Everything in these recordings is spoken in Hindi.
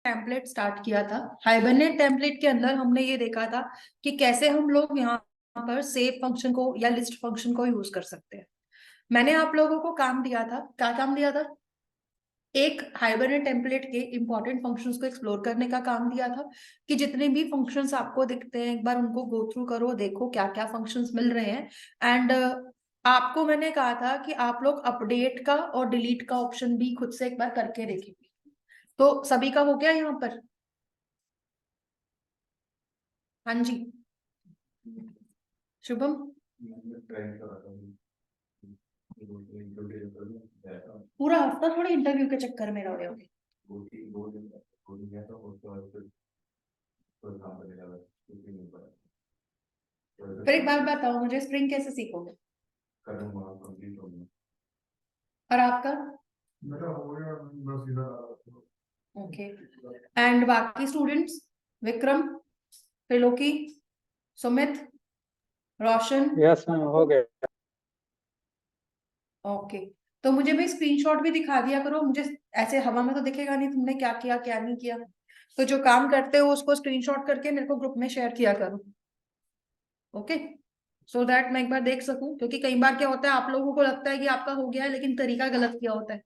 टेम्पलेट स्टार्ट किया था। हाइबरनेट टेम्पलेट के अंदर हमने ये देखा था कि कैसे हम लोग यहाँ पर सेव फंक्शन को या लिस्ट फंक्शन को यूज कर सकते हैं। मैंने आप लोगों को काम दिया था, क्या काम दिया था? एक हाइबरनेट टेम्पलेट के इंपॉर्टेंट फंक्शंस को एक्सप्लोर करने का काम दिया था कि जितने भी फंक्शंस आपको दिखते हैं एक बार उनको गो थ्रू करो, देखो क्या क्या फंक्शंस मिल रहे हैं। एंड आपको मैंने कहा था कि आप लोग अपडेट का और डिलीट का ऑप्शन भी खुद से एक बार करके देखेंगे। तो सभी का हो गया यहाँ पर? हाँ जी शुभम। पूरा हफ्ता थोड़ी इंटरव्यू के चक्कर में रहे होगे। फिर एक बात बताओ मुझे, स्प्रिंग कैसे सीखोगे? और आपका? ओके। एंड बाकी स्टूडेंट्स, विक्रम, त्रिलोकी, सुमित, रोशन? यस मैम, हो गया। ओके। तो मुझे भी स्क्रीनशॉट भी दिखा दिया करो, मुझे ऐसे हवा में तो दिखेगा नहीं तुमने क्या किया क्या नहीं किया। तो जो काम करते हो उसको स्क्रीनशॉट करके मेरे को ग्रुप में शेयर किया करो। ओके, सो दैट मैं एक बार देख सकूं, क्योंकि कई बार क्या होता है आप लोगों को लगता है कि आपका हो गया है लेकिन तरीका गलत किया होता है।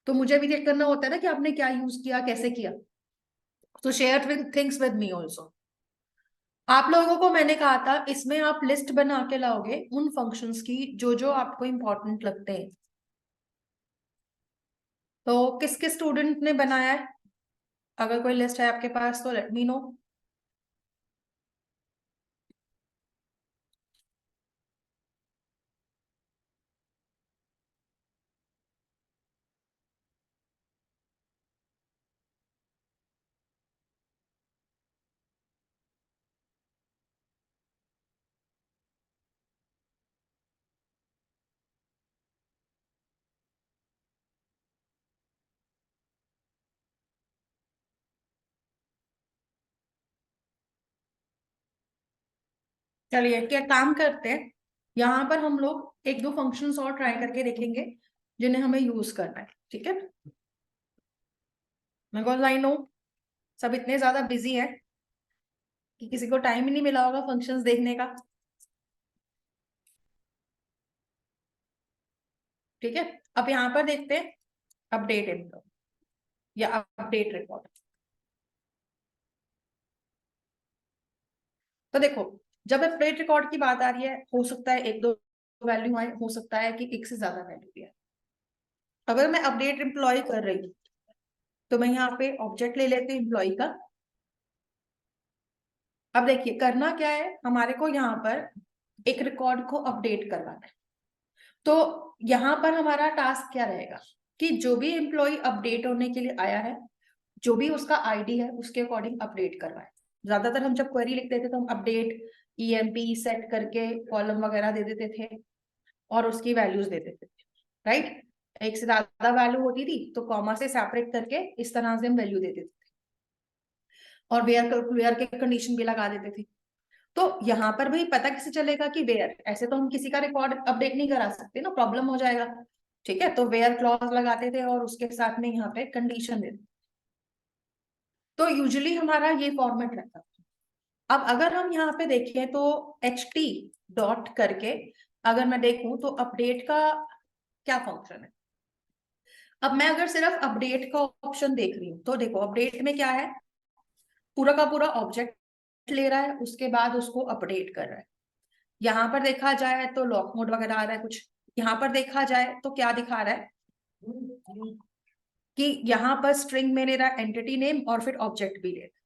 तो मुझे भी चेक करना होता है ना कि आपने क्या यूज किया, कैसे किया। तो share things with me also. आप लोगों को मैंने कहा था इसमें आप लिस्ट बना के लाओगे उन फंक्शंस की जो जो आपको इंपॉर्टेंट लगते हैं। तो किस किस स्टूडेंट ने बनाया है? अगर कोई लिस्ट है आपके पास तो लेट मी नो। चलिए क्या काम करते हैं, यहाँ पर हम लोग एक दो फंक्शंस और ट्राई करके देखेंगे जिन्हें हमें यूज करना है, ठीक है? बिकॉज आई नो सब इतने ज्यादा बिजी हैं कि किसी को टाइम ही नहीं मिला होगा फंक्शंस देखने का। ठीक है, अब यहाँ पर देखते हैं अपडेट इनकम या अपडेट रिकॉर्ड। तो देखो, जब अपडेट रिकॉर्ड की बात आ रही है हो सकता है एक दो वैल्यू आए, हो सकता है कि एक से ज्यादा वैल्यू भी आए। अगर मैं अपडेट एम्प्लॉय कर रही हूँ तो मैं यहाँ पे ऑब्जेक्ट ले लेती हूँ एम्प्लॉय का। अब देखिए करना क्या है, हमारे को यहाँ पर एक रिकॉर्ड को अपडेट करवाना है। तो यहाँ पर हमारा टास्क क्या रहेगा कि जो भी एम्प्लॉय अपडेट होने के लिए आया है, जो भी उसका आईडी है उसके अकॉर्डिंग अपडेट करवाए। ज्यादातर हम जब क्वेरी लिखते थे तो हम अपडेट ईएमपी सेट करके कॉलम वगैरह दे देते थे और उसकी वैल्यूज दे देते थे, राइट? एक से ज्यादा वैल्यू होती थी तो कॉमा से सेपरेट करके इस तरह से हम वैल्यू दे देते थे और वेयर के कंडीशन भी लगा देते थे। तो यहाँ पर भी पता कैसे चलेगा कि वेयर, ऐसे तो हम किसी का रिकॉर्ड अपडेट नहीं करा सकते ना, प्रॉब्लम हो जाएगा। ठीक है, तो वेयर क्लॉज लगाते थे और उसके साथ में यहाँ पे कंडीशन देते। तो यूजुअली हमारा ये फॉर्मेट रहता है। अब अगर हम यहाँ पे देखें तो एच टी डॉट करके अगर मैं देखूं तो अपडेट का क्या फंक्शन है। अब मैं अगर सिर्फ अपडेट का ऑप्शन देख रही हूँ तो देखो अपडेट में क्या है, पूरा का पूरा ऑब्जेक्ट ले रहा है उसके बाद उसको अपडेट कर रहा है। यहाँ पर देखा जाए तो लॉक मोड वगैरह आ रहा है कुछ। यहाँ पर देखा जाए तो क्या दिखा रहा है कि यहाँ पर स्ट्रिंग में ले रहा है एंटिटी नेम और फिर ऑब्जेक्ट भी ले रहा है।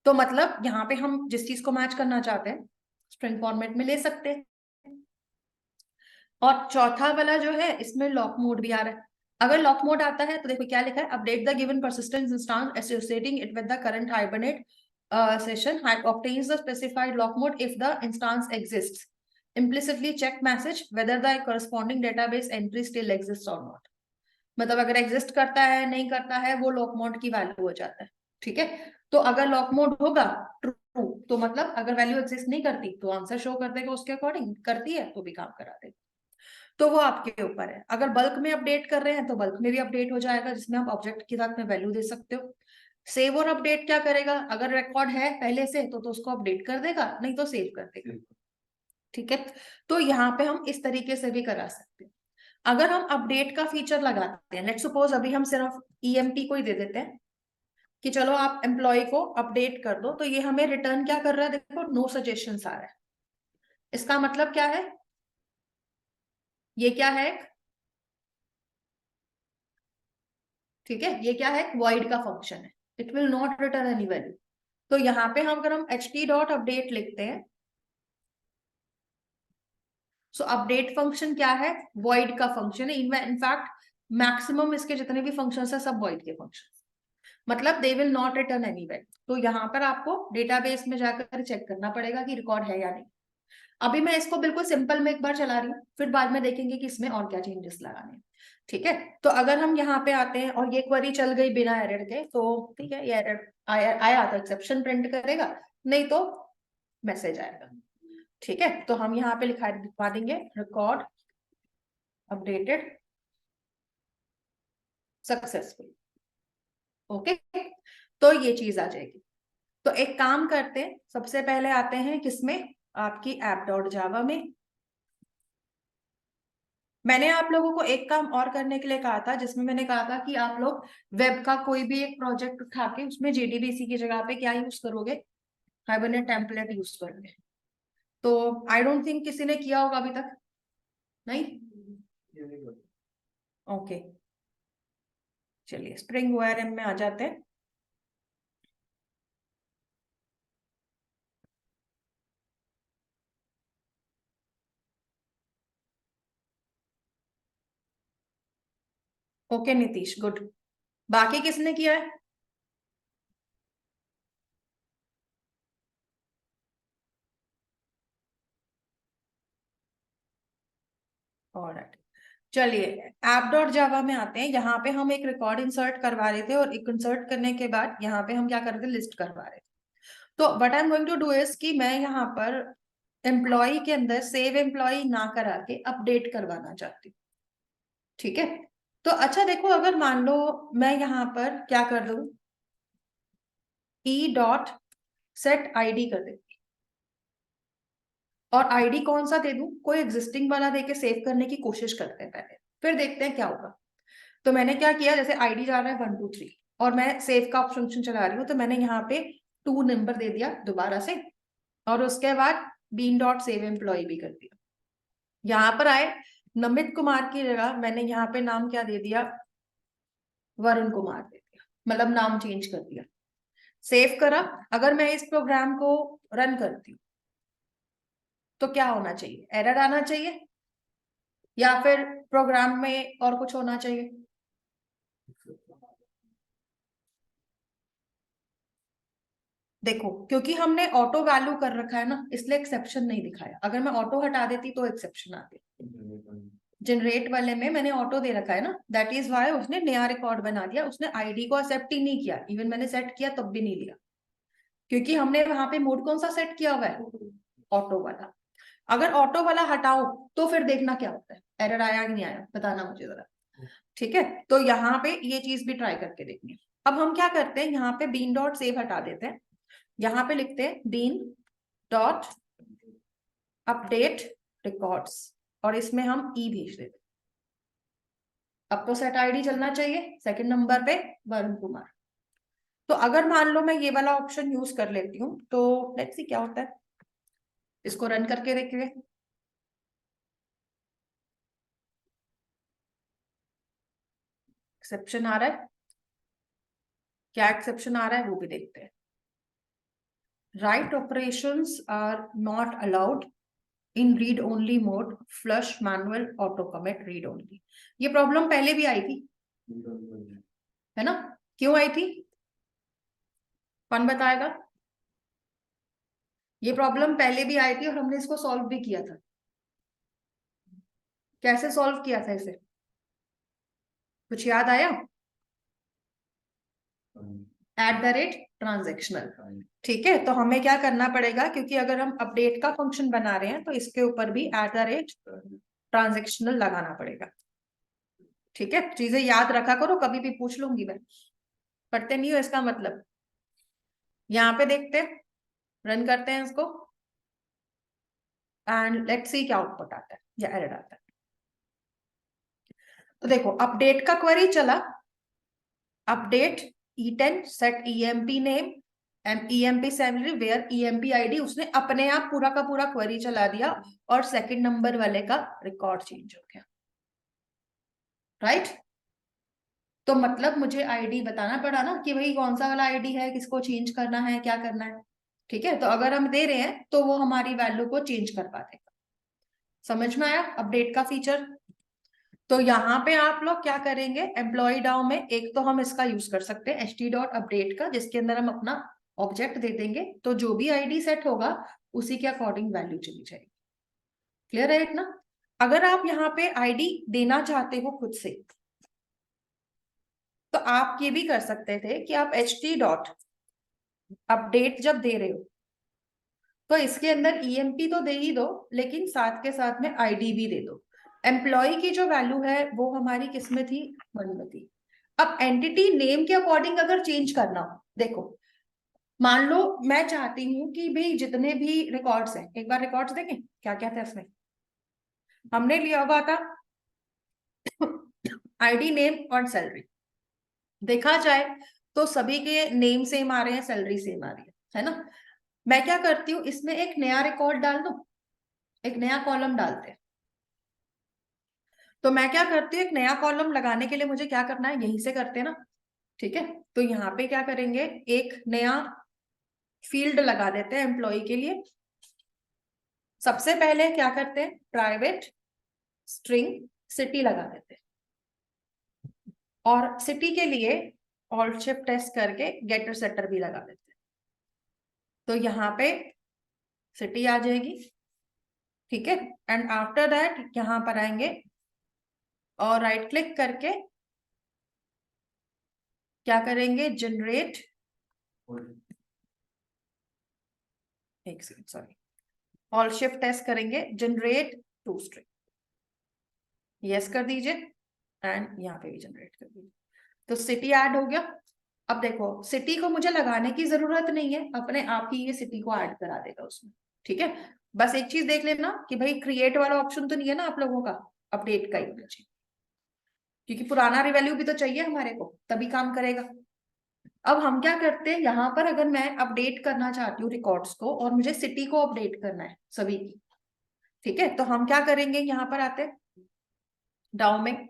तो मतलब यहाँ पे हम जिस चीज को मैच करना चाहते हैं स्ट्रिंग फॉर्मेट में ले सकते हैं। और चौथा वाला जो है इसमें लॉक मोड भी आ रहा है। अगर लॉक मोड आता है तो देखो क्या लिखा है, update the given persistence instance associating it with the current hibernate session obtains the specified lock mode if the instance exists. Implicitly check message whether the corresponding database entry still exists or not. मतलब अगर एग्जिस्ट करता है नहीं करता है वो लॉक मोड की वैल्यू हो जाता है। ठीक है, तो अगर लॉक मोड होगा ट्रू तो मतलब अगर वैल्यू एग्जिस्ट नहीं करती तो आंसर शो कर देगा उसके अकॉर्डिंग, करती है तो भी काम करा देगा। तो वो आपके ऊपर है। अगर बल्क में अपडेट कर रहे हैं तो बल्क में भी अपडेट हो जाएगा, जिसमें आप ऑब्जेक्ट के साथ में वैल्यू दे सकते हो। सेव और अपडेट क्या करेगा, अगर रिकॉर्ड है पहले से तो उसको अपडेट कर देगा, नहीं तो सेव कर देगा। ठीक है, तो यहाँ पे हम इस तरीके से भी करा सकते हैं। अगर हम अपडेट का फीचर लगाते हैं, लेट्स सपोज अभी हम सिर्फ ईएमपी को ही दे देते हैं कि चलो आप एम्प्लॉय को अपडेट कर दो, तो ये हमें रिटर्न क्या कर रहा है, देखो नो सजेशंस आ रहा है। इसका मतलब क्या है, ये क्या है, ठीक है, ये क्या है, वॉइड का फंक्शन है, it will not return any value. तो यहाँ पे हम अगर हम ht.update लिखते हैं, सो अपडेट फंक्शन क्या है, वॉइड का फंक्शन है। इनफैक्ट मैक्सिमम इसके जितने भी फंक्शंस है सब वॉइड के फंक्शन, मतलब they will not return any value. तो यहाँ पर आपको डेटाबेस में जाकर चेक करना पड़ेगा कि रिकॉर्ड है या नहीं। अभी मैं इसको बिल्कुल सिंपल में एक बार चला रही हूँ, फिर बाद में देखेंगे कि इसमें और क्या चेंजेस लगाने हैं। ठीक है, तो अगर हम यहाँ पे आते हैं और ये क्वेरी चल गई बिना एरर के, तो ठीक है, ये एरर आया तो एक्सेप्शन प्रिंट करेगा, नहीं तो मैसेज आएगा। ठीक है, तो हम यहाँ पे लिखवा देंगे रिकॉर्ड अपडेटेड सक्सेसफुल। ओके, तो ये चीज आ जाएगी। तो एक काम करते हैं, सबसे पहले आते हैं किसमें, आपकी app.java में। मैंने आप लोगों को एक काम और करने के लिए कहा था, जिसमें मैंने कहा था कि आप लोग वेब का कोई भी एक प्रोजेक्ट उठा के उसमें JDBC की जगह पे क्या यूज करोगे, हाइबरनेट टेम्पलेट यूज करोगे। तो आई डोंट थिंक किसी ने किया होगा अभी तक, नहीं? ओके, चलिए स्प्रिंग ORM में आ जाते हैं। Okay Nitish, good. बाकी किसने किया है? ऑलराइट, चलिए app.java में आते हैं। यहाँ पे हम एक रिकॉर्ड इंसर्ट करवा रहे थे, और एक इंसर्ट करने के बाद यहाँ पे हम क्या कर रहे थे, लिस्ट करवा रहे थे। तो what I am going to do is कि मैं यहाँ पर एम्प्लॉय के अंदर सेव एम्प्लॉय ना करा के अपडेट करवाना चाहती हूँ। ठीक है, तो अच्छा देखो, अगर मान लो मैं यहाँ पर क्या कर दूं, e.setID कर दे, और आईडी कौन सा दे दूं, कोई एग्जिस्टिंग वाला देके सेव करने की कोशिश करते हैं पहले, फिर देखते हैं क्या होगा। तो मैंने क्या किया, जैसे आईडी जा रहा है 123 और मैं सेव का ऑप्शन चला रही हूँ, तो मैंने यहाँ पे 2 नंबर दे दिया दोबारा से, और उसके बाद bean.saveEmployee भी कर दिया। यहाँ पर आए, नमित कुमार की जगह मैंने यहाँ पे नाम क्या दे दिया, वरुण कुमार दे दिया, मतलब नाम चेंज कर दिया। सेव करा। अगर मैं इस प्रोग्राम को रन करती हूँ तो क्या होना चाहिए, एरर आना चाहिए या फिर प्रोग्राम में और कुछ होना चाहिए? देखो, क्योंकि हमने ऑटो वैल्यू कर रखा है ना, इसलिए एक्सेप्शन नहीं दिखाया। अगर मैं ऑटो हटा देती तो एक्सेप्शन आती। जनरेट वाले में मैंने ऑटो दे रखा है ना, दैट इज वाई उसने नया रिकॉर्ड बना दिया, उसने आईडी को एक्सेप्ट ही नहीं किया। इवन मैंने सेट किया तब भी नहीं लिया, क्योंकि हमने वहां पे मोड कौन सा सेट किया हुआ है, ऑटो वाला। अगर ऑटो वाला हटाओ तो फिर देखना क्या होता है, एरर आया कि नहीं आया, बताना मुझे जरा। ठीक है, तो यहाँ पे ये चीज भी ट्राई करके देखनी है। अब हम क्या करते हैं, यहाँ पे bean.save हटा देते हैं, यहाँ पे लिखते हैं bean.update records, और इसमें हम ई भेज देते हैं। अब तो सेट आईडी चलना चाहिए, सेकंड नंबर पे वरुण कुमार। तो अगर मान लो मैं ये वाला ऑप्शन यूज कर लेती हूँ, तो लेट्स सी क्या होता है, इसको रन करके देखिए। एक्सेप्शन आ रहा है, क्या एक्सेप्शन आ रहा है वो भी देखते हैं। Write operations are not allowed in read only mode, flush manual auto commit read only. ये प्रॉब्लम पहले भी आई थी, है ना? क्यों आई थी, कौन बताएगा? ये प्रॉब्लम पहले भी आई थी और हमने इसको सॉल्व भी किया था। कैसे सॉल्व किया था इसे, कुछ याद आया? @ट्रांजेक्शनल। ठीक है, तो हमें क्या करना पड़ेगा, क्योंकि अगर हम अपडेट का फंक्शन बना रहे हैं तो इसके ऊपर भी ट्रांजेक्शनल लगाना पड़ेगा। ठीक है, चीजें याद रखा करो, कभी भी पूछ लूंगी मैं, पढ़ते नहीं हो इसका मतलब। यहाँ पे देखते हैं, रन करते हैं इसको एंड लेट्स सी क्या आउटपुट आता है या एरर आता है। तो देखो अपडेट का क्वेरी चला, update E10 set EMP name and EMP salary where EMP ID, उसने अपने आप पूरा का पूरा क्वेरी चला दिया और सेकंड नंबर वाले का रिकॉर्ड चेंज हो गया। राइट तो मतलब मुझे आईडी बताना पड़ा ना कि भाई कौन सा वाला आईडी है, किसको चेंज करना है, क्या करना है। ठीक है, तो अगर हम दे रहे हैं तो वो हमारी वैल्यू को चेंज करवा देगा। समझ में आया अपडेट का फीचर। तो यहाँ पे आप लोग क्या करेंगे, एम्प्लॉय डाउ में एक तो हम इसका यूज कर सकते हैं ht.update का, जिसके अंदर हम अपना ऑब्जेक्ट दे देंगे, तो जो भी आईडी सेट होगा उसी के अकॉर्डिंग वैल्यू चली जाएगी। क्लियर है इतना। अगर आप यहाँ पे आईडी देना चाहते हो खुद से, तो आप ये भी कर सकते थे कि आप ht.update जब दे रहे हो तो इसके अंदर EMP तो दे ही दो, लेकिन साथ के साथ में आईडी भी दे दो। एम्प्लॉय की जो वैल्यू है वो हमारी किस में थी, 1 में थी। अब एंटिटी नेम के अकॉर्डिंग अगर चेंज करना हो, देखो मान लो मैं चाहती हूँ कि भाई जितने भी रिकॉर्ड्स हैं, एक बार रिकॉर्ड्स देखें क्या क्या था इसमें। हमने लिया हुआ था आईडी नेम और सैलरी। देखा जाए तो सभी के नेम सेम आ रहे हैं, सैलरी सेम आ रही है ना। मैं क्या करती हूँ, इसमें एक नया रिकॉर्ड डाल दूं, एक नया कॉलम डालते हैं। तो मैं क्या करती हूँ, एक नया कॉलम लगाने के लिए मुझे क्या करना है, यहीं से करते हैं ना। ठीक है, तो यहाँ पे क्या करेंगे, एक नया फील्ड लगा देते हैं एम्प्लॉय के लिए। सबसे पहले क्या करते हैं, प्राइवेट स्ट्रिंग सिटी लगा देते हैं, और सिटी के लिए ऑल्ट शिफ्ट टेस्ट करके गेटर सेटर भी लगा देते हैं। तो यहाँ पे सिटी आ जाएगी। ठीक है, एंड आफ्टर दैट यहाँ पर आएंगे और राइट क्लिक करके क्या करेंगे, जनरेट, एक second sorry, all shift test करेंगे, जनरेट टू स्ट्रिंग, यस कर दीजिए एंड यहाँ पे भी जनरेट कर दीजिए। तो सिटी ऐड हो गया। अब देखो सिटी को मुझे लगाने की जरूरत नहीं है, अपने आप ही ये सिटी को ऐड करा देगा उसमें। ठीक है, बस एक चीज देख लेना कि भाई क्रिएट वाला ऑप्शन तो नहीं है ना आप लोगों का, अपडेट का ही होना चाहिए, क्योंकि पुराना रिवैल्यू भी तो चाहिए हमारे को, तभी काम करेगा। अब हम क्या करते हैं, यहाँ पर अगर मैं अपडेट करना चाहती हूँ रिकॉर्ड्स को और मुझे सिटी को अपडेट करना है सभी की, ठीक है, तो हम क्या करेंगे, यहाँ पर आते हैं डाउ में,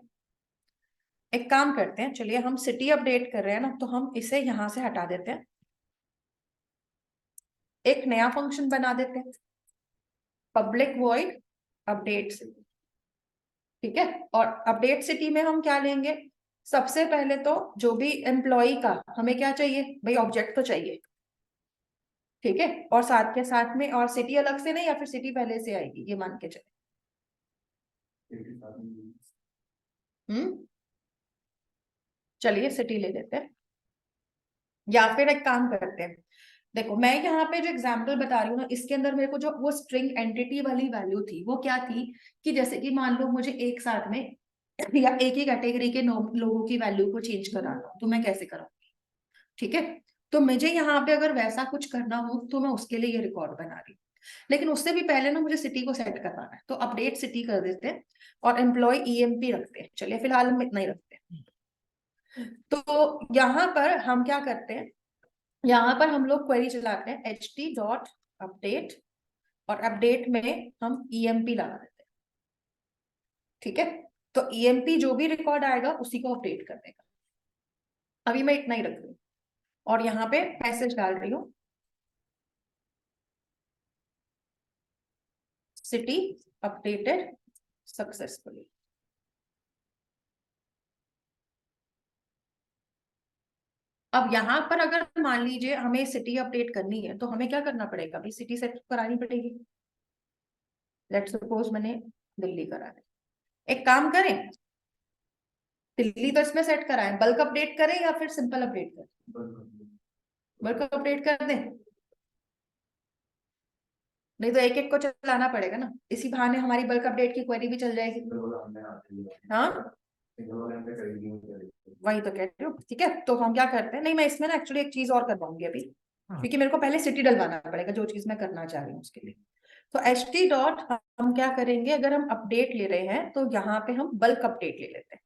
एक काम करते हैं, चलिए हम सिटी अपडेट कर रहे हैं ना, तो हम इसे यहां से हटा देते हैं, एक नया फंक्शन बना देते हैं, पब्लिक वॉइड अपडेट सिटी। ठीक है, और अपडेट सिटी में हम क्या लेंगे, सबसे पहले तो जो भी एम्प्लॉय का हमें क्या चाहिए भाई, ऑब्जेक्ट तो चाहिए। ठीक है, और साथ के साथ में और सिटी अलग से नहीं, या फिर सिटी पहले से आएगी ये मान के चले। चलिए सिटी ले लेते हैं, या फिर एक काम करते हैं, देखो मैं यहाँ पे जो एग्जांपल बता रही हूँ ना, इसके अंदर मेरे को जो वो स्ट्रिंग एंटिटी वाली वैल्यू थी वो क्या थी, कि जैसे कि मान लो मुझे एक साथ में या एक ही कैटेगरी के लोगों की वैल्यू को चेंज कराना हो, तो मैं कैसे कराऊंगी। ठीक है, तो मुझे यहाँ पे अगर वैसा कुछ करना हो तो मैं उसके लिए ये रिकॉर्ड बना रही हूँ, लेकिन उससे भी पहले ना मुझे सिटी को सेट करवाना है, तो अपडेट सिटी कर देते हैं और एम्प्लॉय EMP रखते हैं। चलिए फिलहाल हम इतना ही रखते हैं। तो यहाँ पर हम क्या करते हैं, यहाँ पर हम लोग क्वेरी चलाते हैं ht.update और अपडेट में हम EMP लगा देते हैं। ठीक है, तो EMP जो भी रिकॉर्ड आएगा उसी को अपडेट कर देगा। अभी मैं इतना ही रख रही हूँ और यहाँ पे मैसेज डाल रही हूँ, सिटी अपडेटेड सक्सेसफुली। अब यहाँ पर अगर मान लीजिए हमें सिटी अपडेट करनी है तो हमें क्या करना पड़ेगा भाई, सिटी सेट करानी पड़ेगी। लेट्स सपोज मैंने दिल्ली करा है, एक काम करें, दिल्ली तो इसमें सेट करा है, बल्क अपडेट करें या फिर सिंपल अपडेट करें, बल्क अपडेट कर दें। नहीं तो एक एक को चलाना पड़ेगा ना, इसी बहाने हमारी बल्क अपडेट की क्वेरी भी चल जाएगी। हाँ वही तो कह रही हूँ। ठीक है, तो हम क्या करते हैं, नहीं मैं इसमें ना एक्चुअली एक चीज और करवाऊंगी अभी, क्योंकि मेरे को पहले सिटी डलवाना पड़ेगा जो चीज मैं करना चाह रही हूँ उसके लिए। तो एच टी डॉट हम क्या करेंगे, अगर हम अपडेट ले रहे हैं तो यहाँ पे हम बल्क अपडेट ले लेते हैं।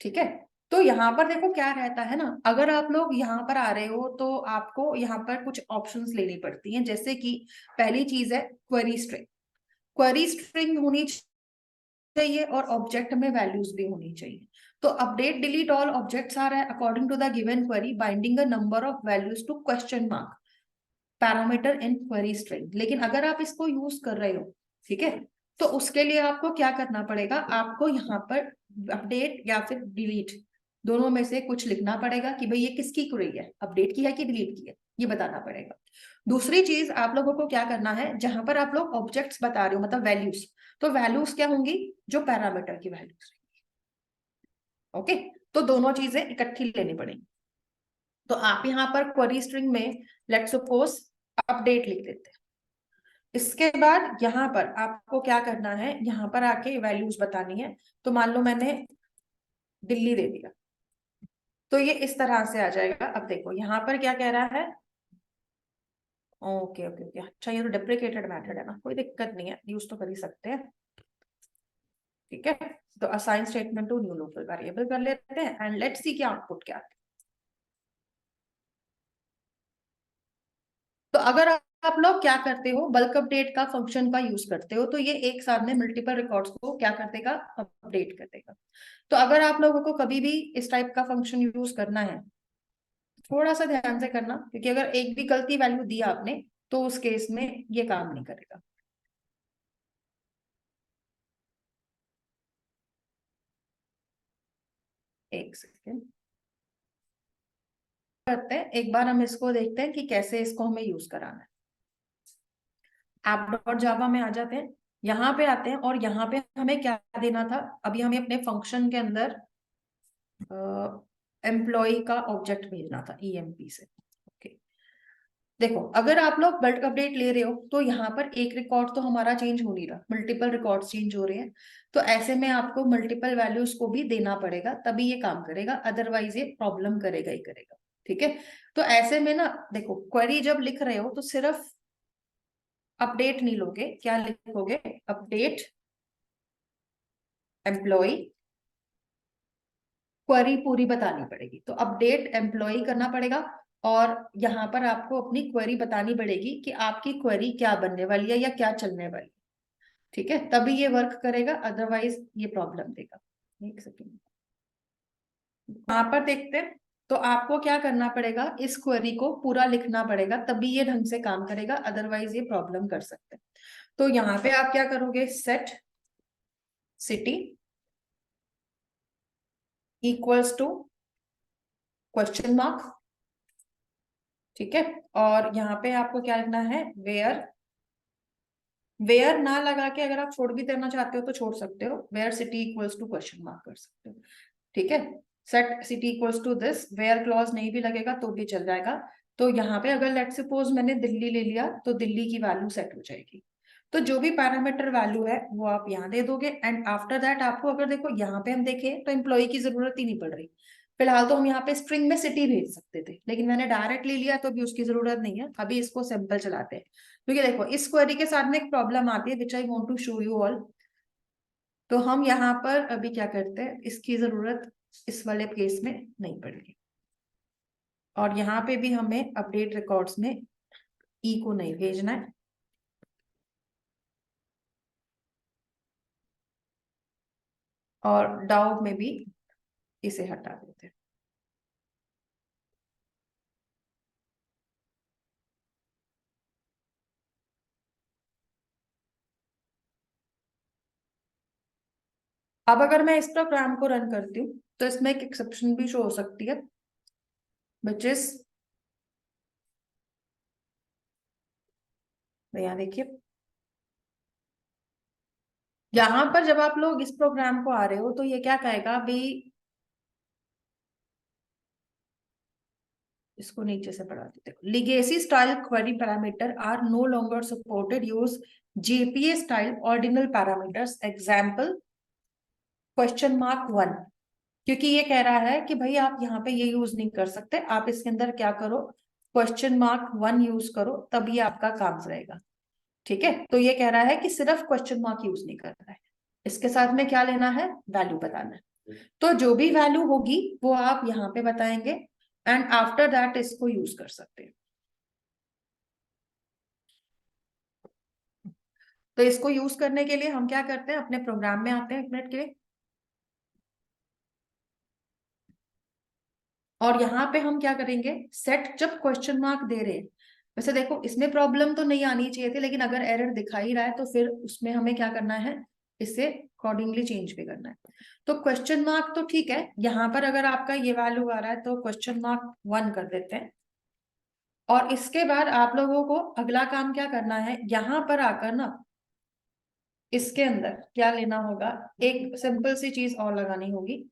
ठीक है, तो यहाँ पर देखो क्या रहता है ना, अगर आप लोग यहाँ पर आ रहे हो तो आपको यहाँ पर कुछ ऑप्शंस लेनी पड़ती हैं, जैसे कि पहली चीज है क्वेरी स्ट्रिंग। क्वेरी स्ट्रिंग होनी चाहिए और ऑब्जेक्ट में वैल्यूज भी होनी चाहिए। तो update delete all objects are according to the given query binding a number of values to question mark parameter in query string. लेकिन अगर आप इसको यूज कर रहे हो, ठीक है, तो उसके लिए आपको क्या करना पड़ेगा, आपको यहाँ पर अपडेट या फिर डिलीट दोनों में से कुछ लिखना पड़ेगा कि भाई ये किसकी क्वेरी है, अपडेट की है कि डिलीट की है, ये बताना पड़ेगा। दूसरी चीज आप लोगों को क्या करना है, जहां पर आप लोग ऑब्जेक्ट्स बता रहे हो मतलब वैल्यूज, तो वैल्यूज क्या होंगी, जो पैरामीटर की वैल्यूज। ओके, तो दोनों चीजें इकट्ठी लेनी पड़ेंगी। तो आप यहाँ पर क्वेरी स्ट्रिंग में लेट्स सपोज अपडेट लिख देते हैं। इसके बाद यहाँ पर आपको क्या करना है, यहाँ पर आके वैल्यूज बतानी है। तो मान लो मैंने दिल्ली दे दिया, तो ये इस तरह से आ जाएगा। अब देखो यहाँ पर क्या कह रहा है, ओके ओके ओके, अच्छा ये तो डेप्रिकेटेड मेथड है ना, कोई दिक्कत नहीं है, यूज तो कर ही सकते हैं। ठीक है, तो assign statement to new local variable कर लेते हैं एंड लेट्स सी क्या आउटपुट क्या है। तो अगर आप लोग क्या करते हो, बल्क अपडेट का फंक्शन का यूज करते हो, तो ये एक साथ में मल्टीपल रिकॉर्ड्स को क्या कर देगा, अपडेट कर देगा। तो अगर आप लोगों को कभी भी इस टाइप का फंक्शन यूज करना है, थोड़ा सा ध्यान से करना, क्योंकि अगर एक भी गलती वैल्यू दी आपने तो उस केस में ये काम नहीं करेगा। एक सेकेंड करते हैं, एक बार हम इसको देखते हैं कि कैसे इसको हमें यूज कराना है। ऐप डॉट जावा में आ जाते हैं, यहाँ पे आते हैं और यहाँ पे हमें क्या देना था, अभी हमें अपने फंक्शन के अंदर एम्प्लॉय का ऑब्जेक्ट भेजना था ईएमपी से। ओके, देखो अगर आप लोग बल्क अपडेट ले रहे हो तो यहाँ पर एक रिकॉर्ड तो हमारा चेंज हो नहीं रहा, मल्टीपल रिकॉर्ड्स चेंज हो रहे हैं। तो ऐसे में आपको मल्टीपल वैल्यूज को भी देना पड़ेगा, तभी ये काम करेगा, अदरवाइज ये प्रॉब्लम करेगा ही करेगा। ठीक है, तो ऐसे में ना देखो, क्वेरी जब लिख रहे हो तो सिर्फ अपडेट नहीं लोगे, क्या लिखोगे, अपडेट एम्प्लॉय, क्वेरी पूरी बतानी पड़ेगी। तो अपडेट एम्प्लॉय करना पड़ेगा और यहाँ पर आपको अपनी क्वेरी बतानी पड़ेगी कि आपकी क्वेरी क्या बनने वाली है या क्या चलने वाली है। ठीक है, तभी ये वर्क करेगा, अदरवाइज ये प्रॉब्लम देगा। एक सेकेंड, यहाँ पर देखते हैं। तो आपको क्या करना पड़ेगा, इस क्वेरी को पूरा लिखना पड़ेगा, तभी ये ढंग से काम करेगा, अदरवाइज ये प्रॉब्लम कर सकते हैं। तो यहाँ पे आप क्या करोगे, set city equals to question mark. ठीक है, और यहाँ पे आपको क्या लिखना है, वेयर, वेयर ना लगा के अगर आप छोड़ भी देना चाहते हो तो छोड़ सकते हो, where city equals to question mark कर सकते हो। ठीक है, set city equals to this, where clause नहीं भी लगेगा तो भी चल जाएगा। तो यहाँ पे अगर लेट सपोज मैंने दिल्ली ले लिया तो दिल्ली की वैल्यू सेट हो जाएगी। तो जो भी पैरामीटर वैल्यू है वो आप यहाँ दे दोगे एंड आफ्टर दैट आपको, अगर देखो यहाँ पे हम देखें तो एम्प्लॉय की जरूरत ही नहीं पड़ रही। फिलहाल तो हम यहाँ पे स्ट्रिंग में सिटी भेज सकते थे, लेकिन मैंने डायरेक्ट ले लिया तो भी उसकी जरूरत नहीं है, अभी इसको सिंपल चलाते हैं। क्योंकि देखो इस क्वेरी के साथ में एक प्रॉब्लम आती है which I want to show you all. तो हम यहाँ पर अभी क्या करते हैं, इसकी जरूरत इस वाले केस में नहीं पड़ेगी। और यहाँ पे भी हमें अपडेट रिकॉर्ड्स में ई को नहीं भेजना है, और डाउ में भी इसे हटा देते हैं। अब अगर मैं इस प्रोग्राम को रन करती हूँ तो इसमें एक एक्सेप्शन भी शो हो सकती है, विच इज, यहाँ देखिए, यहाँ पर जब आप लोग इस प्रोग्राम को आ रहे हो तो ये क्या कहेगा भाई, इसको नीचे से पढ़ा देते हैं। Legacy style query parameter are no longer supported, use JPA style ordinal parameters. Example question mark 1, क्योंकि ये कह रहा है कि भाई आप यहाँ पे ये यूज नहीं कर सकते, आप इसके अंदर क्या करो, क्वेश्चन मार्क 1 यूज करो, तभी आपका काम रहेगा। ठीक है, तो ये कह रहा है कि सिर्फ क्वेश्चन मार्क यूज नहीं करना है, इसके साथ में क्या लेना है, वैल्यू बताना है। तो जो भी वैल्यू होगी वो आप यहाँ पे बताएंगे एंड आफ्टर दैट इसको यूज कर सकते हैं। तो इसको यूज करने के लिए हम क्या करते हैं, अपने प्रोग्राम में आते हैं, एक मिनट के लिए, और यहाँ पे हम क्या करेंगे, सेट जब क्वेश्चन मार्क दे रहे हैं, वैसे देखो इसमें प्रॉब्लम तो नहीं आनी चाहिए थी, लेकिन अगर एरर दिखा ही रहा है तो फिर उसमें हमें क्या करना है, इसे अकॉर्डिंगली चेंज भी करना है। तो क्वेश्चन मार्क तो ठीक है, यहाँ पर अगर आपका ये वैल्यू आ रहा है तो क्वेश्चन मार्क 1 कर देते हैं। और इसके बाद आप लोगों को अगला काम क्या करना है, यहाँ पर आकर ना इसके अंदर क्या लेना होगा, एक सिंपल सी चीज और लगानी होगी।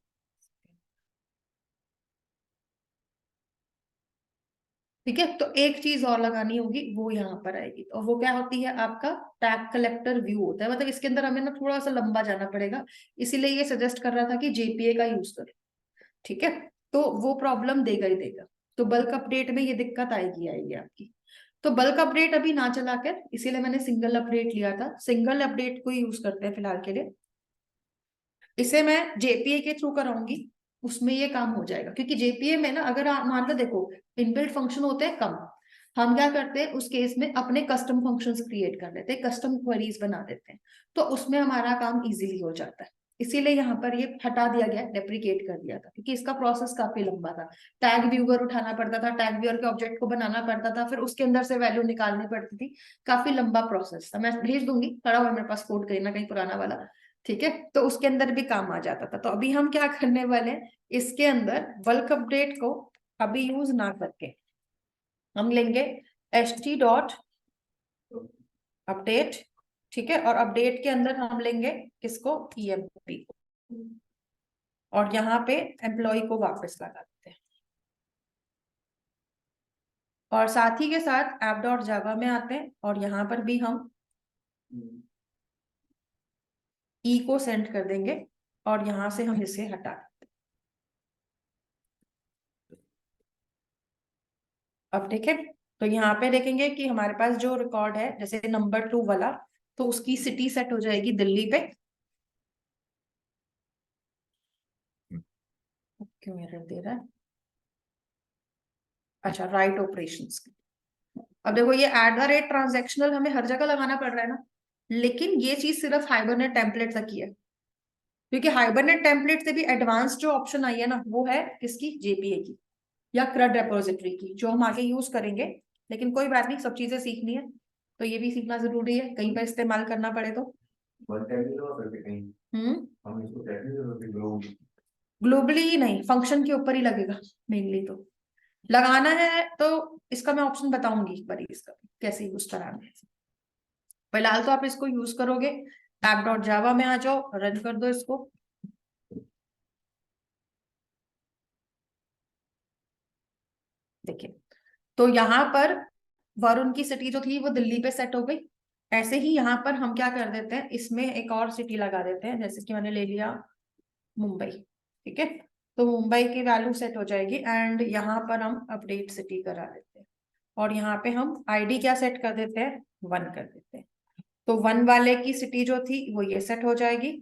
ठीक है, तो एक चीज और लगानी होगी, वो यहाँ पर आएगी, और वो क्या होती है, आपका टैग कलेक्टर व्यू होता है। मतलब इसके अंदर हमें ना थोड़ा सा लंबा जाना पड़ेगा, इसीलिए ये सजेस्ट कर रहा था कि जेपीए का यूज करें। ठीक है, तो वो प्रॉब्लम देगा ही देगा। तो बल्क अपडेट में ये दिक्कत आएगी आएगी आपकी। तो बल्क अपडेट अभी ना चला कर, इसीलिए मैंने सिंगल अपडेट लिया था, सिंगल अपडेट को यूज करते हैं फिलहाल के लिए। इसे मैं जेपीए के थ्रू कराऊंगी, उसमें ये काम हो जाएगा। क्योंकि जेपीए में ना अगर आप मान लो, देखो इनबिल्ट फंक्शन होते हैं कम, हम क्या करते हैं उस केस में अपने कस्टम फंक्शंस क्रिएट कर लेते हैं, कस्टम क्वेरीज बना देते हैं, तो उसमें हमारा काम इजीली हो जाता है। इसीलिए यहाँ पर ये हटा दिया गया, डेप्रिकेट कर दिया था, क्योंकि इसका प्रोसेस काफी लंबा था। टैग व्यूअर उठाना पड़ता था, टैग व्यूअर के ऑब्जेक्ट को बनाना पड़ता था, फिर उसके अंदर से वैल्यू निकालनी पड़ती थी, काफी लंबा प्रोसेस था। मैं भेज दूंगी, पड़ा हुआ मेरे पास कोड कहीं ना कहीं पुराना वाला। ठीक है, तो उसके अंदर भी काम आ जाता था। तो अभी हम क्या करने वाले हैं, इसके अंदर बल्क अपडेट को अभी यूज ना करके हम लेंगे ht अपडेट। ठीक है, और अपडेट के अंदर हम लेंगे किसको, emp को, और यहाँ पे एम्प्लॉय को वापस लगा देते हैं। और साथ ही के साथ ऐप डॉट जावा में आते हैं, और यहाँ पर भी हम ई को सेंड कर देंगे, और यहां से हम इसे हटा देंगे। अब देखें, तो यहाँ पे देखेंगे कि हमारे पास जो रिकॉर्ड है, जैसे नंबर 2 वाला, तो उसकी सिटी सेट हो जाएगी दिल्ली पे। क्यों एरर दे रहा है, अच्छा राइट ऑपरेशंस। अब देखो ये एट द रेट ट्रांजेक्शनल हमें हर जगह लगाना पड़ रहा है ना, लेकिन ये चीज सिर्फ हाइबरनेट टेम्पलेट तक ही है, क्योंकि हाइबरनेट टेम्पलेट से भी एडवांस जो ऑप्शन आई है ना, वो है किसकी, जेपीए की या CRUD रेपोजिटरी की, जो हम आगे यूज करेंगे। लेकिन कोई बात नहीं, सब चीजें सीखनी है, तो ये भी सीखना जरूरी है, कहीं पर इस्तेमाल करना पड़े तो। ग्लोबली नहीं, फंक्शन के ऊपर ही लगेगा मेनली। तो लगाना है तो इसका मैं ऑप्शन बताऊंगी एक बार, इसका कैसे यूज कराना है। फिलहाल तो आप इसको यूज करोगे, ऐप डॉट जावा में आ जाओ, रन कर दो इसको। देखिए, तो यहाँ पर वरुण की सिटी जो थी वो दिल्ली पे सेट हो गई। ऐसे ही यहाँ पर हम क्या कर देते हैं, इसमें एक और सिटी लगा देते हैं, जैसे कि मैंने ले लिया मुंबई। ठीक है, तो मुंबई की वैल्यू सेट हो जाएगी, एंड यहाँ पर हम अपडेट सिटी करा देते हैं, और यहाँ पे हम आईडी क्या सेट कर देते हैं, 1 कर देते हैं। तो 1 वाले की सिटी जो थी वो ये सेट हो जाएगी।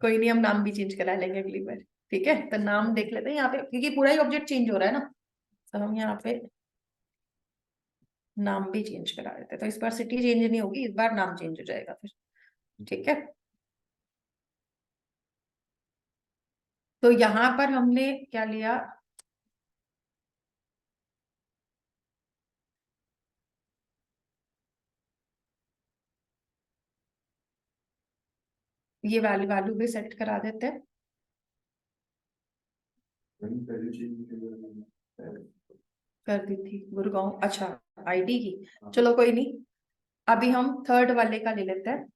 कोई नहीं, हम नाम भी चेंज करा लेंगे अगली बार। ठीक है, तो नाम देख लेते हैं यहाँ पे, क्योंकि पूरा ही ऑब्जेक्ट चेंज हो रहा है ना, तो हम यहाँ पे नाम भी चेंज करा देते हैं। तो इस बार सिटी चेंज नहीं होगी, इस बार नाम चेंज हो जाएगा फिर। ठीक है, तो यहाँ पर हमने क्या लिया, ये वैल्यू वैल्यू भी सेट करा देते हैं। कर दी थी गुड़गांव, अच्छा आईडी की, चलो कोई नहीं। अभी हम थर्ड वाले का ले लेते हैं।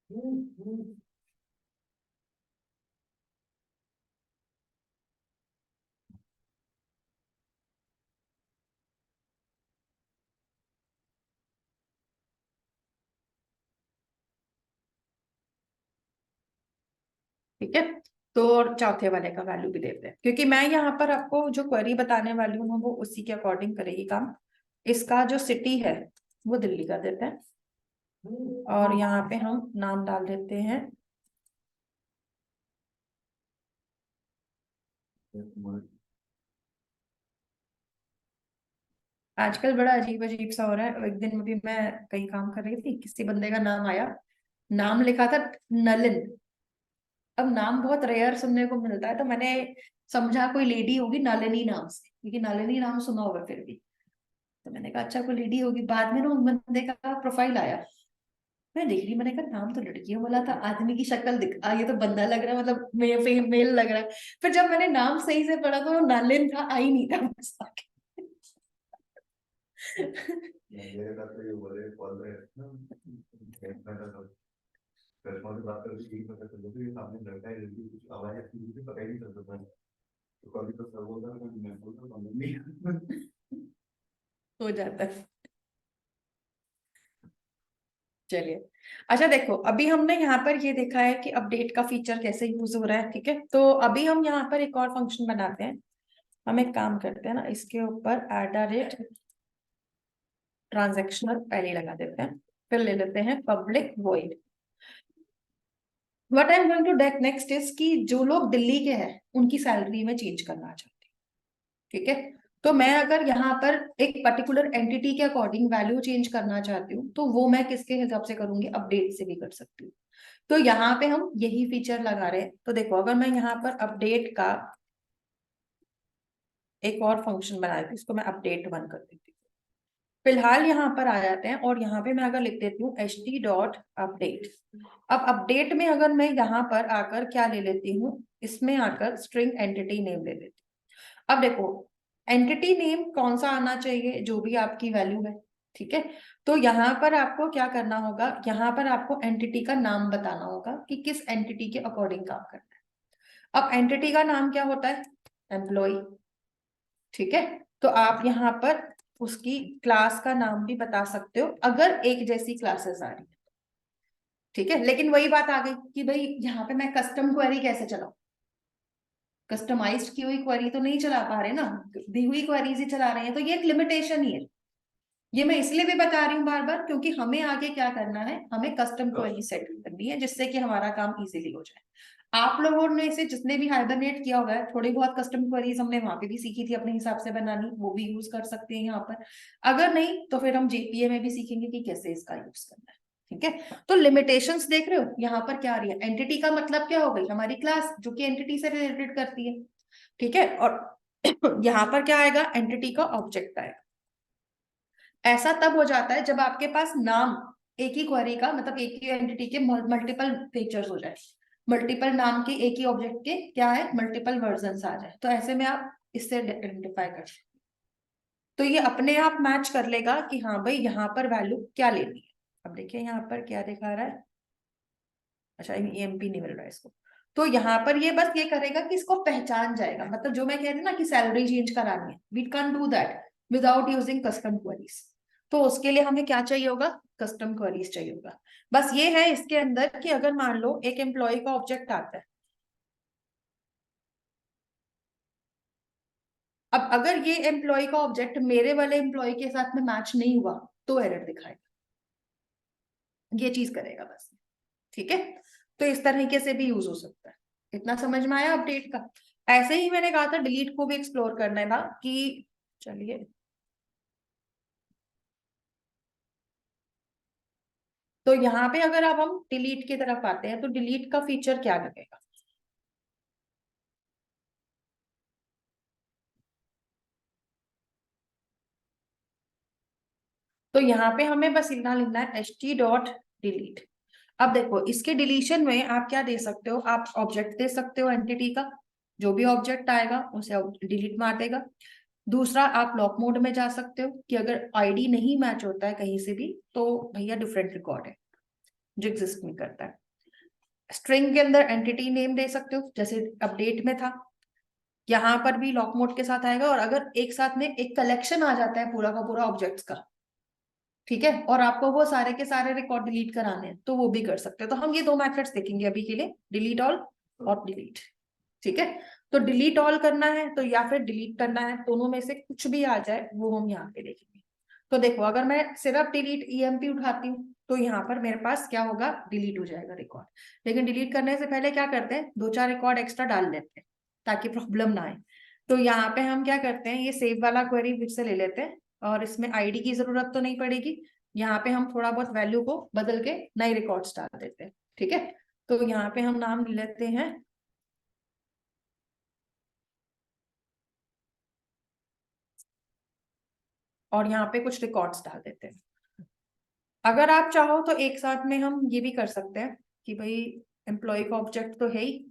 ठीक है, तो चौथे वाले का वैल्यू भी देते हैं, क्योंकि मैं यहाँ पर आपको जो क्वेरी बताने वाली हूँ वो उसी के अकॉर्डिंग करेगी काम। इसका जो सिटी है वो दिल्ली का देते हैं, और यहाँ पे हम नाम डाल देते हैं आजकल बड़ा अजीब अजीब सा हो रहा है। एक दिन में भी मैं कहीं काम कर रही थी, किसी बंदे का नाम आया, नाम लिखा था नलिन। अब नाम बहुत रेयर सुनने को मिलता है, तो मैंने समझा कोई लेडी होगी नलिनी नाम से, क्योंकि नलिनी नाम सुना होगा फिर भी। तो मैंने कहा अच्छा कोई लेडी होगी। बाद में ना उस बंदे का प्रोफाइल आया, मैं देख रही, मैंने कहा नाम तो लड़कियों बोला था, आदमी की शक्ल दिख ये तो बंदा लग रहा है, मतलब मेल लग रहा है। फिर जब मैंने नाम सही से पढ़ा तो वो नलिन था, आई नहीं था बस आगे। मेरे साथ तो ये बोले कॉल में कस्टमर से बात करके यही पता चल जाता है सामने लड़का है लड़की, कुछ आवाज ऐसी मुझे पता ही नहीं चलता था। तो कभी तो सर बोलता है कभी मैं बोलता हूँ नहीं हो जाता है। चलिए, अच्छा देखो, अभी हमने यहाँ पर ये देखा है कि अपडेट का फीचर कैसे यूज हो रहा है। ठीक है, तो अभी हम यहाँ पर एक और फंक्शन बनाते हैं। हम एक काम करते हैं ना, इसके ऊपर @ ट्रांजेक्शनल पहले लगा देते हैं, फिर ले लेते हैं public void. What I am going to date next is कि जो लोग दिल्ली के हैं उनकी सैलरी में चेंज करना चाहते हैं। ठीक है, तो मैं अगर यहाँ पर एक पर्टिकुलर एंटिटी के अकॉर्डिंग वैल्यू चेंज करना चाहती हूँ, तो वो मैं किसके हिसाब से करूंगी, अपडेट से भी कर सकती हूँ। तो यहाँ पे हम यही फीचर लगा रहे हैं। तो देखो, अगर मैं यहाँ पर अपडेट का एक और फंक्शन बना देती हूँ, इसको मैं update 1 कर देती हूँ। फिलहाल यहाँ पर आ जाते हैं, और यहाँ पे मैं अगर लिख देती हूँ ht.update। अब अपडेट में अगर मैं यहाँ पर आकर क्या ले लेती हूँ, इसमें आकर स्ट्रिंग एंटिटी नेम ले लेती हूँ। अब देखो, एंटिटी नेम कौन सा आना चाहिए, जो भी आपकी वैल्यू है। ठीक है, तो यहाँ पर आपको क्या करना होगा, यहाँ पर आपको एंटिटी का नाम बताना होगा कि किस एंटिटी के अकॉर्डिंग काम करना है। अब एंटिटी का नाम क्या होता है, एम्प्लॉय। ठीक है, तो आप यहाँ पर उसकी क्लास का नाम भी बता सकते हो अगर एक जैसी क्लासेस आ रही है। ठीक है, लेकिन वही बात आ गई कि भाई यहाँ पे मैं कस्टम क्वेरी कैसे चलाऊं, कस्टमाइज्ड की हुई क्वेरी तो नहीं चला पा रहे ना, दी हुई क्वेरीज ही चला रहे हैं, तो ये एक लिमिटेशन ही है। ये मैं इसलिए भी बता रही हूँ बार बार, क्योंकि हमें आगे क्या करना है, हमें कस्टम क्वेरी सेट करनी है जिससे कि हमारा काम इजीली हो जाए। आप लोगों ने इसे जिसने भी हाइबरनेट किया होगा, थोड़ी बहुत कस्टम क्वेरीज हमने वहां पे भी सीखी थी अपने हिसाब से बनानी, वो भी यूज कर सकते हैं यहाँ पर। अगर नहीं तो फिर हम जेपीए में भी सीखेंगे कि कैसे इसका यूज करना है। ठीक है, तो लिमिटेशंस देख रहे हो यहाँ पर क्या आ रही है, एंटिटी का मतलब क्या हो गई, हमारी क्लास जो कि एंटिटी से रिलेटेड करती है। ठीक है, और यहाँ पर क्या आएगा, एंटिटी का ऑब्जेक्ट आएगा। ऐसा तब हो जाता है जब आपके पास नाम एक ही क्वेरी का, मतलब एक ही एंटिटी के मल्टीपल फीचर्स हो जाए, मल्टीपल नाम के एक ही ऑब्जेक्ट के क्या है, मल्टीपल वर्जन आ जाए, तो ऐसे में आप इससे आइडेंटिफाई कर सकते। तो ये अपने आप मैच कर लेगा कि हाँ भाई यहाँ पर वैल्यू क्या लेनी है। अब देखिए यहाँ पर क्या दिखा रहा है, अच्छा EMP नहीं मिल रहा है इसको। तो यहाँ पर ये बस ये करेगा कि इसको पहचान जाएगा, मतलब जो मैं कह रही ना कि सैलरी चेंज करानी है, we can do that without using custom queries. तो उसके लिए हमें क्या चाहिए होगा, कस्टम क्वेरीज चाहिए होगा। बस ये है इसके अंदर कि अगर मान लो एक एम्प्लॉय का ऑब्जेक्ट आता है, अब अगर ये एम्प्लॉय का ऑब्जेक्ट मेरे वाले एम्प्लॉय के साथ में मैच नहीं हुआ तो एरर दिखाएगा, ये चीज करेगा बस। ठीक है, तो इस तरीके से भी यूज हो सकता है। इतना समझ में आया अपडेट का। ऐसे ही मैंने कहा था डिलीट को भी एक्सप्लोर करना है ना, कि चलिए, तो यहाँ पे अगर अब हम डिलीट की तरफ आते हैं, तो डिलीट का फीचर क्या लगेगा, तो यहाँ पे हमें बस इतना लिखना है ht.delete। अब देखो, इसके डिलीशन में आप क्या दे सकते हो, आप ऑब्जेक्ट दे सकते हो एंटिटी का, जो भी ऑब्जेक्ट आएगा उसे डिलीट मार देगा। दूसरा, आप लॉक मोड में जा सकते हो कि अगर आईडी नहीं मैच होता है कहीं से भी तो भैया डिफरेंट रिकॉर्ड है। जो एग्जिस्ट नहीं करता है। स्ट्रिंग के अंदर एंटिटी नेम दे सकते हो, जैसे अपडेट में था, यहाँ पर भी लॉक मोड के साथ आएगा। और अगर एक साथ में एक कलेक्शन आ जाता है पूरा का पूरा ऑब्जेक्ट्स का, ठीक है, और आपको वो सारे के सारे रिकॉर्ड डिलीट कराने हैं, तो वो भी कर सकते हो। तो हम ये दो मेथड्स देखेंगे अभी के लिए, डिलीट ऑल और डिलीट। ठीक है, तो डिलीट ऑल करना है तो या फिर डिलीट करना है, दोनों में से कुछ भी आ जाए वो हम यहाँ पे देखेंगे। तो देखो, अगर मैं सिर्फ डिलीट ईएमपी उठाती हूँ तो यहाँ पर मेरे पास क्या होगा, डिलीट हो जाएगा रिकॉर्ड। लेकिन डिलीट करने से पहले क्या करते हैं, दो चार रिकॉर्ड एक्स्ट्रा डाल लेते हैं ताकि प्रॉब्लम ना आए। तो यहाँ पे हम क्या करते हैं, ये सेव वाला क्वेरी फिर से ले लेते हैं, और इसमें आईडी की जरूरत तो नहीं पड़ेगी। यहाँ पे हम थोड़ा बहुत वैल्यू को बदल के नए रिकॉर्ड्स डाल देते हैं। ठीक है, तो यहाँ पे हम नाम लेते हैं, और यहाँ पे कुछ रिकॉर्ड्स डाल देते हैं। अगर आप चाहो तो एक साथ में हम ये भी कर सकते हैं कि भाई एम्प्लॉय का ऑब्जेक्ट तो है ही,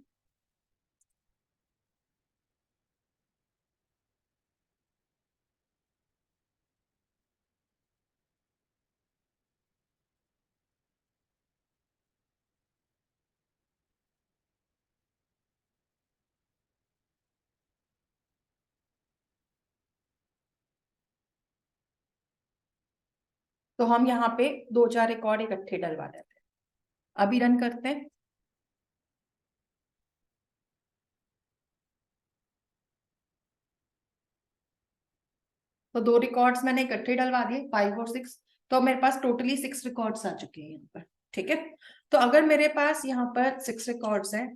तो हम यहाँ पे दो चार रिकॉर्ड इकट्ठे डलवा देते हैं। अभी रन करते हैं। तो दो रिकॉर्ड्स मैंने इकट्ठे डलवा दिए, 5 और 6। तो मेरे पास टोटली 6 रिकॉर्ड्स आ चुके हैं यहाँ पर। ठीक है, तो अगर मेरे पास यहाँ पर 6 रिकॉर्ड्स हैं,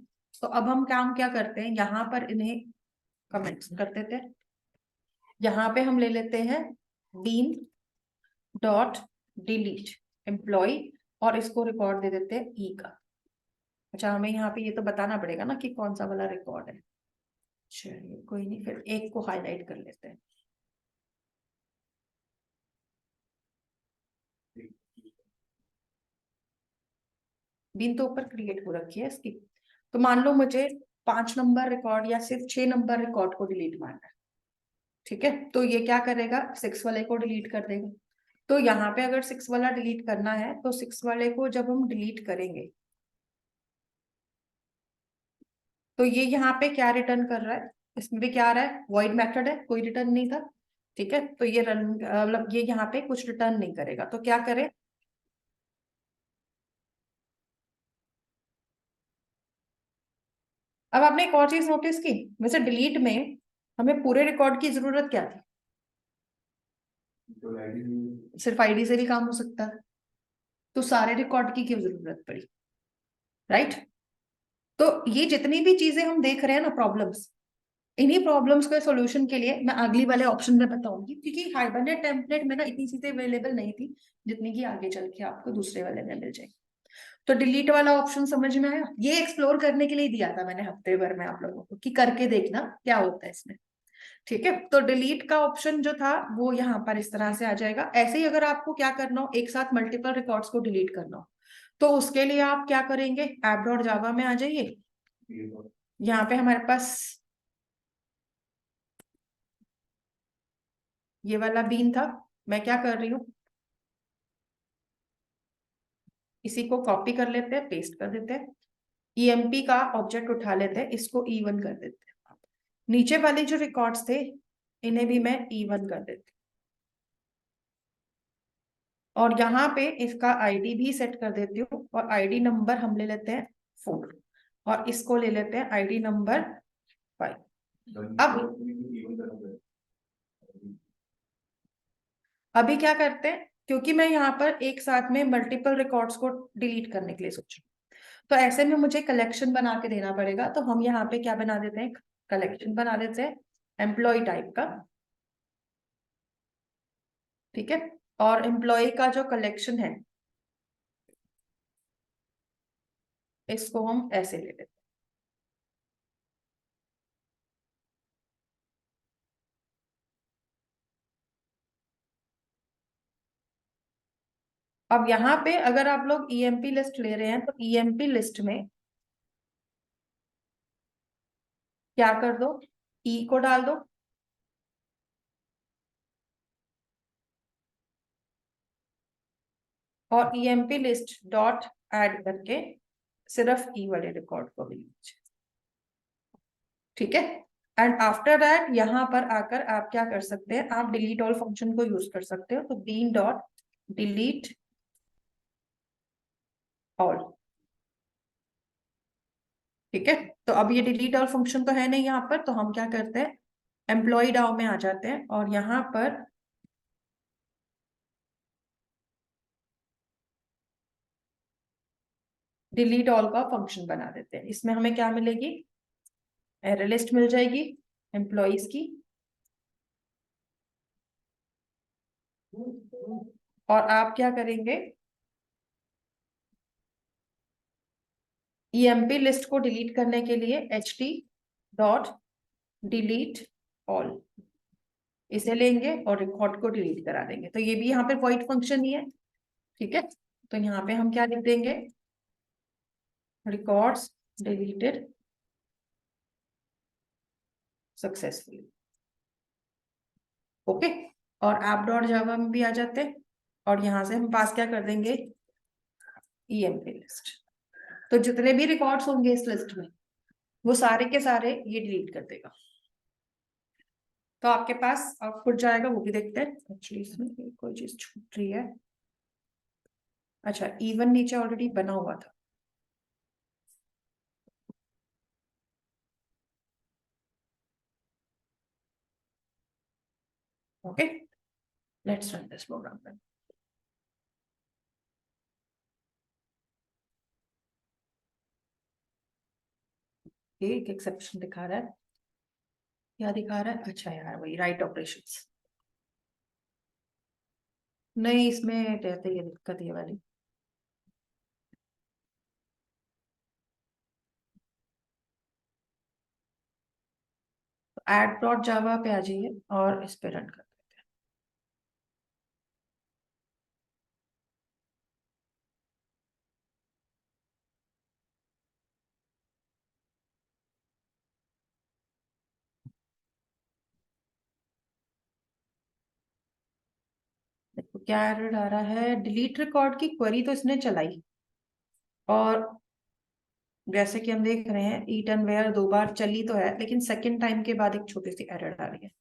तो अब हम काम क्या करते हैं, यहाँ पर इन्हें कमेंट्स कर देते हैं। यहाँ पे हम ले लेते हैं बीन डॉट डिलीट एम्प्लॉय, और इसको रिकॉर्ड दे देते हैं ई का। अच्छा, हमें यहाँ पे ये तो बताना पड़ेगा ना कि कौन सा वाला रिकॉर्ड है। चलिए कोई नहीं, फिर एक को हाईलाइट कर लेते हैं। बीन तो ऊपर क्रिएट हो रखी है इसकी। तो मान लो मुझे 5 नंबर रिकॉर्ड या सिर्फ 6 नंबर रिकॉर्ड को डिलीट मारना है। ठीक है, तो ये क्या करेगा, 6 वाले को डिलीट कर देगा। तो यहाँ पे अगर 6 वाला डिलीट करना है, तो 6 वाले को जब हम डिलीट करेंगे, तो ये यहाँ पे क्या रिटर्न कर रहा है, इसमें भी क्या आ रहा है, वॉइड मेथड है, कोई रिटर्न नहीं था। ठीक है, तो ये रन मतलब ये यहाँ पे कुछ रिटर्न नहीं करेगा, तो क्या करें। अब आपने एक और चीज नोटिस की, वैसे डिलीट में हमें पूरे रिकॉर्ड की जरूरत क्या थी, सिर्फ आईडी से भी काम हो सकता है, तो सारे रिकॉर्ड की क्यों जरूरत पड़ी, राइट। तो ये जितनी भी चीजें हम देख रहे हैं ना प्रॉब्लम्स, इन्हीं प्रॉब्लम्स के सॉल्यूशन के लिए मैं अगली वाले ऑप्शन में बताऊंगी, क्योंकि हाइबरनेट टेम्पलेट में ना इतनी चीजें अवेलेबल नहीं थी जितनी की आगे चल के आपको दूसरे वाले में मिल जाएगी। तो डिलीट वाला ऑप्शन समझ में आया, ये एक्सप्लोर करने के लिए दिया था मैंने हफ्ते भर में आप लोगों को कि करके देखना क्या होता है इसमें। ठीक है, तो डिलीट का ऑप्शन जो था वो यहाँ पर इस तरह से आ जाएगा। ऐसे ही अगर आपको क्या करना हो, एक साथ मल्टीपल रिकॉर्ड्स को डिलीट करना हो, तो उसके लिए आप क्या करेंगे, ऐप डॉट जावा में आ जाइए। यहाँ पे हमारे पास ये वाला बीन था, मैं क्या कर रही हूँ, इसी को कॉपी कर लेते हैं, पेस्ट कर देते हैं, ईएमपी का ऑब्जेक्ट उठा लेते हैं, इसको E1 कर देते हैं। नीचे वाले जो रिकॉर्ड्स थे इन्हें भी मैं E1 कर देती हूँ, और यहाँ पे इसका आईडी भी सेट कर देती हूँ, और आईडी नंबर हम ले लेते हैं 4, और इसको ले लेते हैं आईडी नंबर 5। अब अभी क्या करते हैं, क्योंकि मैं यहाँ पर एक साथ में मल्टीपल रिकॉर्ड्स को डिलीट करने के लिए सोच रही हूँ, तो ऐसे में मुझे कलेक्शन बना के देना पड़ेगा। तो हम यहाँ पे क्या बना देते हैं, कलेक्शन बना देते हैं एम्प्लॉय टाइप का। ठीक है, और एम्प्लॉय का जो कलेक्शन है इसको हम ऐसे ले लेते हैं। अब यहाँ पे अगर आप लोग ईएमपी लिस्ट ले रहे हैं, तो ईएमपी लिस्ट में क्या कर दो, ई को डाल दो, और ईएमपी लिस्ट डॉट ऐड करके सिर्फ ई वाले रिकॉर्ड को भी लीजिए, ठीक है। एंड आफ्टर दैट यहाँ पर आकर आप क्या कर सकते हैं, आप डिलीट ऑल फंक्शन को यूज कर सकते हो। तो बीन डॉट डिलीट ऑल, ठीक है। तो अब ये डिलीट ऑल फंक्शन तो है नहीं यहाँ पर, तो हम क्या करते हैं, एम्प्लॉय डाउ में आ जाते हैं और यहाँ पर डिलीट ऑल का फंक्शन बना देते हैं। इसमें हमें क्या मिलेगी, एरे लिस्ट मिल जाएगी एम्प्लॉइज की, और आप क्या करेंगे, ईएमपी लिस्ट को डिलीट करने के लिए H T dot delete all इसे लेंगे और रिकॉर्ड को डिलीट करा देंगे। तो ये भी यहाँ पे वॉइड फंक्शन ही है, ठीक है। तो यहाँ पे हम क्या लिख देंगे, रिकॉर्ड्स डिलीटेड सक्सेसफुली, ओके। और ऐप डॉट जावा में भी आ जाते हैं और यहाँ से हम पास क्या कर देंगे, ईएमपी लिस्ट। तो जितने भी रिकॉर्ड्स होंगे इस लिस्ट में वो सारे के सारे ये डिलीट कर देगा। तो आपके पास आउटपुट जाएगा, वो भी देखते हैं। एक्चुअली इसमें कोई चीज छूट रही है, अच्छा इवन नीचे ऑलरेडी बना हुआ था, okay. Let's run this program. एक एक्सेप्शन दिखा रहा है, क्या दिखा रहा है, अच्छा यार वही राइट ऑपरेशंस, नहीं इसमें रहते ये दिक्कत ये वाली। तो एड डॉट जावा पे आ जाइए और इस पे रन कर, देखो क्या एरर आ रहा है, डिलीट रिकॉर्ड की क्वेरी तो इसने चलाई और जैसे कि हम देख रहे हैं ईट एंड वेयर 2 बार चली तो है, लेकिन सेकंड टाइम के बाद एक छोटी सी एरर आ रही है।